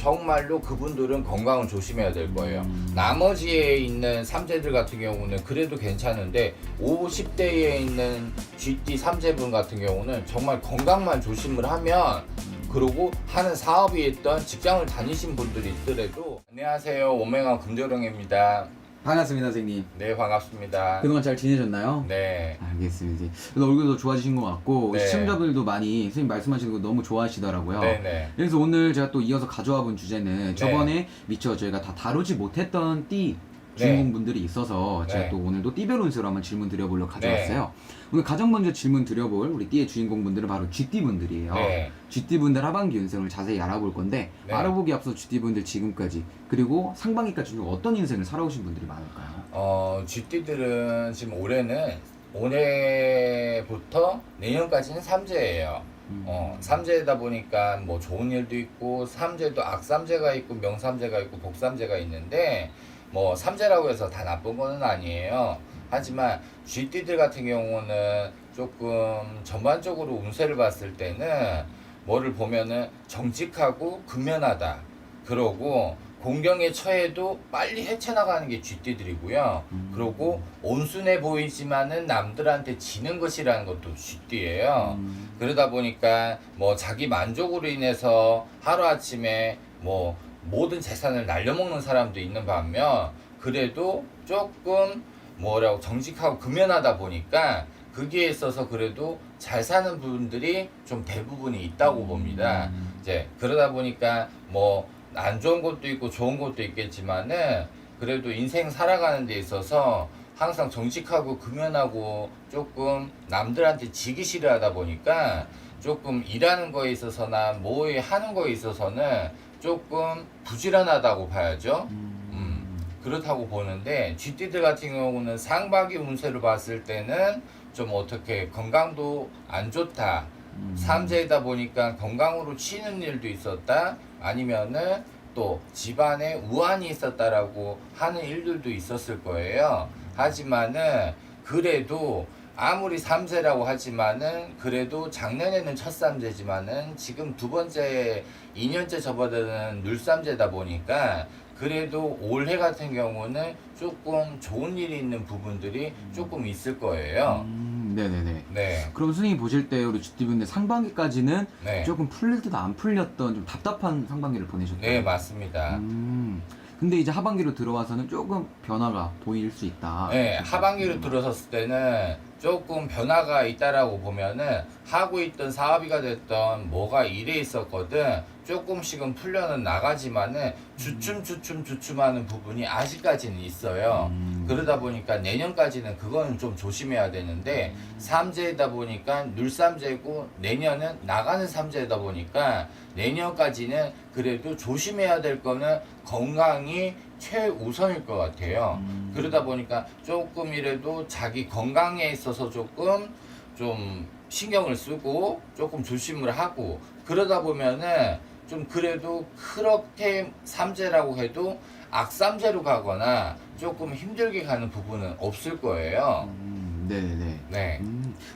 정말로 그분들은 건강을 조심해야 될 거예요. 나머지에 있는 삼재들 같은 경우는 그래도 괜찮은데 50대에 있는 GT 삼재분 같은 경우는 정말 건강만 조심을 하면, 그리고 하는 사업이 있던 직장을 다니신 분들이 있더라도. 안녕하세요, 오맹아 금조령입니다. 반갑습니다, 선생님. 네, 반갑습니다. 그동안 잘 지내셨나요? 네. 알겠습니다. 그래서 얼굴도 좋아지신 것 같고, 네. 시청자분들도 많이 선생님 말씀하시는 거 너무 좋아하시더라고요. 네네. 그래서 오늘 제가 또 이어서 가져와 본 주제는 네. 저번에 미처 저희가 다 다루지 못했던 띠 주인공분들이 있어서 제가 네. 또 오늘도 띠별 운세로 한번 질문 드려보려고 가져왔어요. 오늘 가장 먼저 질문 드려볼 우리 띠의 주인공분들은 바로 쥐띠분들이에요. 네. 쥐띠분들 하반기 운세를 자세히 알아볼 건데, 네. 알아보기 앞서 쥐띠분들 지금까지 그리고 상반기까지 중 어떤 인생을 살아오신 분들이 많을까요? 쥐띠들은 지금 올해부터 내년까지는 삼재예요. 삼재다 보니까 뭐 좋은 일도 있고, 삼재도 악삼재가 있고 명삼재가 있고 복삼재가 있는데, 뭐 삼재라고 해서 다 나쁜 거는 아니에요. 하지만 쥐띠들 같은 경우는 조금 전반적으로 운세를 봤을 때는 뭐를 보면은 정직하고 근면하다, 그러고 공경에 처해도 빨리 헤쳐나가는 게 쥐띠들이고요. 그리고 온순해 보이지만은 남들한테 지는 것이라는 것도 쥐띠예요. 그러다 보니까 뭐 자기 만족으로 인해서 하루아침에 뭐 모든 재산을 날려먹는 사람도 있는 반면, 그래도 조금 뭐라고 정직하고 근면하다 보니까 거기에 있어서 그래도 잘 사는 분들이 좀 대부분이 있다고 봅니다. 이제 그러다 보니까 뭐 안 좋은 것도 있고 좋은 것도 있겠지만은, 그래도 인생 살아가는 데 있어서 항상 정직하고 근면하고 조금 남들한테 지기 싫어하다 보니까 조금 일하는 거에 있어서나 뭐에 하는 거에 있어서는 조금 부지런하다고 봐야죠. 그렇다고 보는데, 쥐띠들 같은 경우는 상반기 운세를 봤을 때는 좀 어떻게 건강도 안 좋다, 삼재이다 보니까 건강으로 치는 일도 있었다, 아니면은 또 집안에 우환이 있었다라고 하는 일들도 있었을 거예요. 하지만은 그래도 아무리 삼재라고 하지만은 그래도 작년에는 첫 삼재지만은 지금 두 번째 2년째 접어드는 눌삼재다 보니까 그래도 올해 같은 경우는 조금 좋은 일이 있는 부분들이 조금 있을 거예요. 네네네. 네. 그럼 선생님 보실 때 우리 쥐띠분들 상반기까지는 네. 조금 풀릴 듯 안 풀렸던 좀 답답한 상반기를 보내셨나요? 네, 맞습니다. 근데 이제 하반기로 들어와서는 조금 변화가 보일 수 있다. 네, 하반기로 들어섰을 때는 조금 변화가 있다라고 보면은, 하고 있던 사업이가 됐던 뭐가 일에 있었거든 조금씩은 풀려는 나가지만은 주춤하는 부분이 아직까지는 있어요. 그러다 보니까 내년까지는 그거는 좀 조심해야 되는데, 삼재이다 보니까 눌삼재고 내년은 나가는 삼재이다 보니까 내년까지는 그래도 조심해야 될 거는 건강이 최우선일 것 같아요. 그러다 보니까 조금이라도 자기 건강에 있어서 조금 좀 신경을 쓰고 조금 조심을 하고, 그러다 보면은 좀 그래도 그렇게 삼재라고 해도 악삼재로 가거나 조금 힘들게 가는 부분은 없을 거예요. 네네네. 네.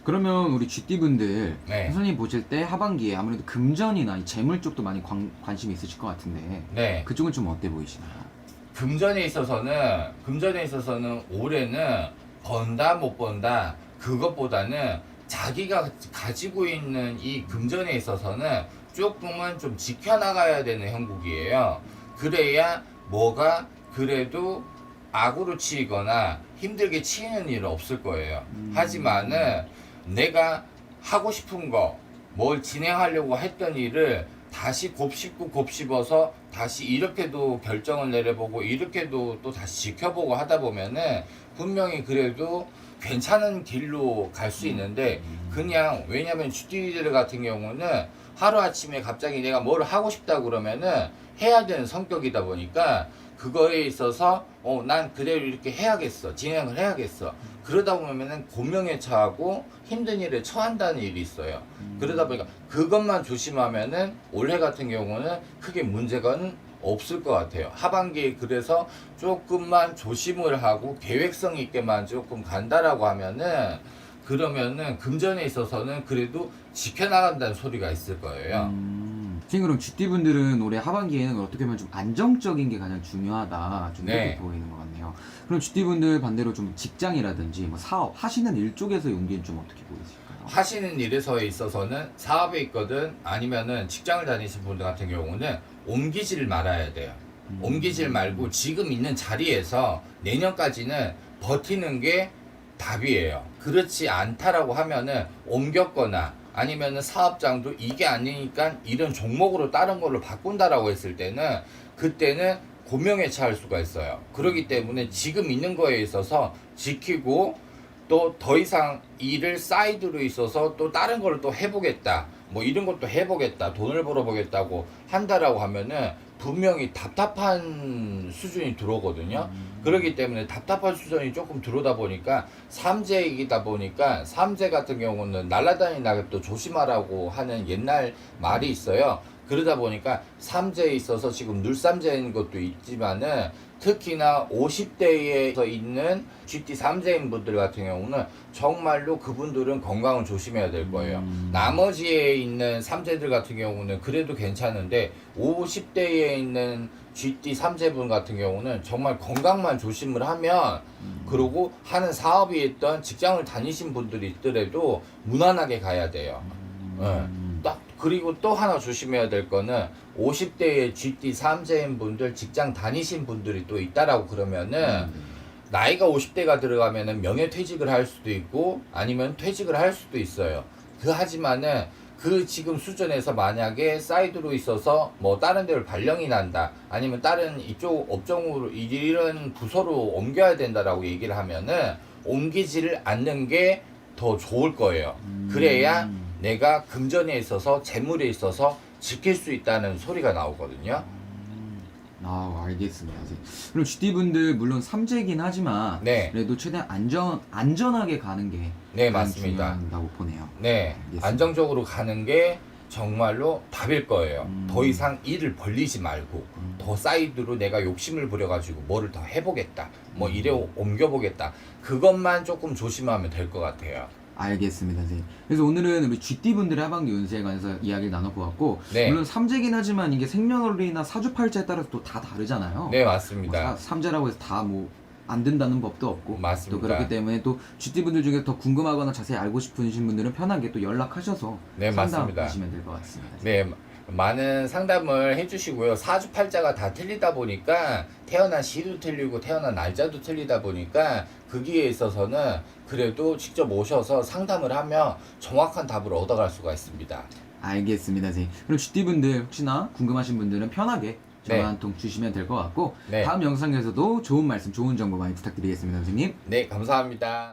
그러면 우리 쥐띠분들 네. 선생님 보실 때 하반기에 아무래도 금전이나 이 재물 쪽도 많이 관심이 있으실 것 같은데, 네. 그쪽은 좀 어때 보이시나요? 금전에 있어서는 올해는 번다 못 번다 그것보다는 자기가 가지고 있는 이 금전에 있어서는 조금은 좀 지켜나가야 되는 형국이에요. 그래야 뭐가 그래도 악으로 치이거나 힘들게 치이는 일은 없을 거예요. 하지만은 내가 하고 싶은 거, 뭘 진행하려고 했던 일을 다시 곱씹고 곱씹어서 다시 이렇게도 결정을 내려보고 이렇게도 또 다시 지켜보고 하다 보면은 분명히 그래도 괜찮은 길로 갈 수 있는데, 그냥 왜냐면 쥐띠들 같은 경우는 하루아침에 갑자기 내가 뭘 하고 싶다 그러면은 해야 되는 성격이다 보니까 그거에 있어서 난 그대로 이렇게 해야겠어, 진행을 해야겠어, 그러다 보면은 곤명에 처하고 힘든 일에 처한다는 일이 있어요. 그러다 보니까 그것만 조심하면은 올해 같은 경우는 크게 문제가는 없을 것 같아요. 하반기에 그래서 조금만 조심을 하고 계획성 있게만 조금 간다라고 하면은, 그러면은 금전에 있어서는 그래도 지켜나간다는 소리가 있을 거예요. 선생님 그럼 GT분들은 올해 하반기에는 어떻게 보면 좀 안정적인 게 가장 중요하다 좀 이렇게 네. 보이는 것 같네요. 그럼 GT분들 반대로 좀 직장이라든지 뭐 사업 하시는 일 쪽에서 용기는 좀 어떻게 보이실까요? 하시는 일에서 있어서는 사업에 있거든 아니면은 직장을 다니신 분들 같은 경우는 옮기지를 말아야 돼요. 옮기질 말고 지금 있는 자리에서 내년까지는 버티는 게 답이에요. 그렇지 않다라고 하면은 옮겼거나 아니면은 사업장도 이게 아니니까 이런 종목으로 다른 걸로 바꾼다라고 했을 때는 그때는 고명에 처할 수가 있어요. 그렇기 때문에 지금 있는 거에 있어서 지키고 또 더 이상 일을 사이드로 있어서 또 다른 걸 또 해보겠다 뭐 이런 것도 해보겠다 돈을 벌어보겠다고 한다라고 하면은 분명히 답답한 수준이 들어오거든요. 그렇기 때문에 답답한 수준이 조금 들어오다 보니까 삼재이다 보니까 삼재 같은 경우는 날아다니는 낙엽도 조심하라고 하는 옛날 말이 있어요. 그러다 보니까 삼재에 있어서 지금 눌삼재인 것도 있지만은 특히나 50대에 있는 GT 삼재인 분들 같은 경우는 정말로 그분들은 건강을 조심해야 될 거예요. 나머지에 있는 삼재들 같은 경우는 그래도 괜찮은데 50대에 있는 GT 삼재분 같은 경우는 정말 건강만 조심을 하면 그러고 하는 사업이 있던 직장을 다니신 분들이 있더라도 무난하게 가야 돼요. 딱 그리고 또 하나 조심해야 될 거는 50대의 GT 삼재인 분들 직장 다니신 분들이 또 있다라고 그러면은 나이가 50대가 들어가면은 명예퇴직을 할 수도 있고 아니면 퇴직을 할 수도 있어요. 하지만은 그 지금 수준에서 만약에 사이드로 있어서 뭐 다른 데로 발령이 난다 아니면 다른 이쪽 업종으로 이런 부서로 옮겨야 된다라고 얘기를 하면은 옮기지를 않는 게 더 좋을 거예요. 그래야 내가 금전에 있어서 재물에 있어서 지킬 수 있다는 소리가 나오거든요. 아, 알겠습니다. 그럼 GT분들 물론 삼재이긴 하지만 네. 그래도 최대한 안전하게 가는 게 네, 가장 맞습니다. 중요하다고 보네요. 네, 알겠습니다. 안정적으로 가는 게 정말로 답일 거예요. 더 이상 일을 벌리지 말고 더 사이드로 내가 욕심을 부려가지고 뭐를 더 해보겠다, 뭐 이래 옮겨보겠다. 그것만 조금 조심하면 될 것 같아요. 알겠습니다, 선생님. 그래서 오늘은 우리 GT분들의 하반기 운세에 관해서 이야기를 나눠보았고 네. 물론 삼재긴 하지만 이게 생년월일이나 사주팔자에 따라서 또 다 다르잖아요. 네, 맞습니다. 삼재라고 해서 다 뭐 안 된다는 법도 없고 맞습니다. 또 그렇기 때문에 또 GT분들 중에 더 궁금하거나 자세히 알고 싶으신 분들은 편하게 또 연락하셔서 네, 맞습니다. 상담하시면 될 것 같습니다. 네, 많은 상담을 해주시고요. 사주팔자가 다 틀리다 보니까 태어난 시도 틀리고 태어난 날짜도 틀리다 보니까 거기에 있어서는 그래도 직접 오셔서 상담을 하면 정확한 답을 얻어갈 수가 있습니다. 알겠습니다, 선생님. 그럼 GT분들 혹시나 궁금하신 분들은 편하게 전화 네. 한 통 주시면 될 것 같고 네. 다음 영상에서도 좋은 말씀, 좋은 정보 많이 부탁드리겠습니다, 선생님. 네, 감사합니다.